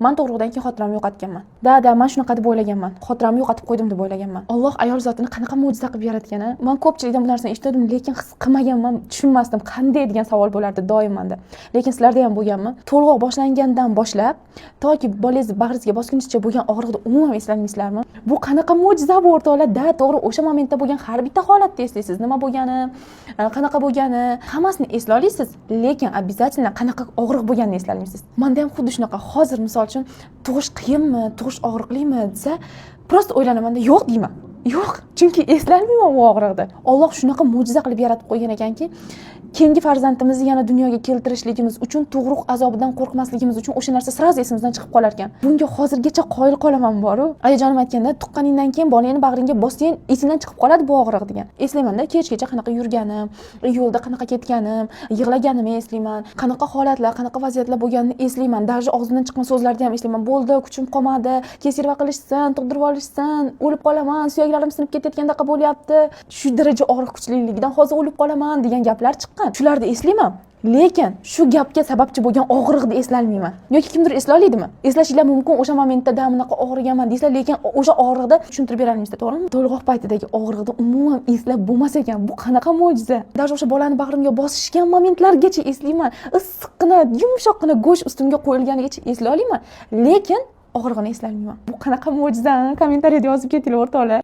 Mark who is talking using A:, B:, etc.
A: Men tug'ruqdan keyin xotiramni yo'qotganman. Da, men shunaqa deb o'ylaganman. Xotiramni yo'qotib qo'ydim deb o'ylaganman. Alloh ayol zotini qanaqa mo'jiza qilib yaratgani. Men ko'pchilikdan bu narsani eshitdim, lekin his qilmaganman, tushunmasdim. Qanday degan savol bo'lardi doim menda. Lekin sizlarda ham bo'lganmi? To'lg'oq boshlangandan boshlab toki bolangizni bag'ringizga bosgunizcha bo'lgan og'riqni umuman eslamaysizlarmi? Bu qanaqa mo'jiza bu o'rtoqlar? Da, to'g'ri, o'sha momentda bo'lgan har bitta holatni eslaysiz. Nima bo'lgani, qanaqa bo'lgani, hammasini esla olasiz, lekin обязательно qanaqa og'riq bo'lganini eslamaysiz. Menda ham xuddi shunaqa. Hozir misol uchun tug'ish qiyinmi, tug'ish og'riqlimi desa, prosta o'ylanamanda, yo'q deyman. Yo'q, chunki eslolmayman u og'riqni. Alloh shunaqa mo'jiza qilib yaratib qo'ygan ekanki, keyingi farzandimizni yana dunyoga keltirishligimiz uchun, tug'ruq azobidan qo'rqmasligimiz uchun o'sha narsa sразу esimizdan chiqib qolar ekan. Bunga hozirgacha qoyil qolaman boru. Ayajonim aytganda, tuqqaningdan keyin bolangni bag'ringga bossang, esingdan chiqib qoladi bu og'riq degan. Eslaymanda, kechgacha qanaqa yurganim, yo'lda qanaqa ketganim, yig'laganimni eslayman, qanaqa holatlar, qanaqa vaziyatlar bo'lganini eslayman. Даже og'zimdan chiqqan so'zlarni ham eslayman. Bo'ldi, kuchim qolmadi, kesirva qilishsin, tug'dirib olishsin, o'lib qolaman, suyaklarim sinib ketayotgandaqa bo'lyapti. Shu daraja og'riq kuchliligidan hozir o'lib qolaman degan gaplar chiqqan. Shularni eslayman. Lekin shu gapga sababchi bo'lgan og'riqni eslolmayman. Yoki kimdir esla oladimi? Eslashinglar mumkin, o'sha momentda da bunaqa og'riganman deysa, lekin o'sha og'riqni tushuntirib berolmaysizlar, to'g'rimi? To'lg'oq paytidagi og'riqni umuman eslab bo'lmas ekan. Bu qanaqa mo'jiza? Даже o'sha bolani bag'rimga bosishgan momentlargacha eslayman. Issiqqina, yumshoqqina go'sht ustimga qo'yilganigacha esla olaman. Lekin og'rig'ini eslolmayman. Bu qanaqa mo'jiza? Kommentariyada yozib ketinglar o'rtoqlar.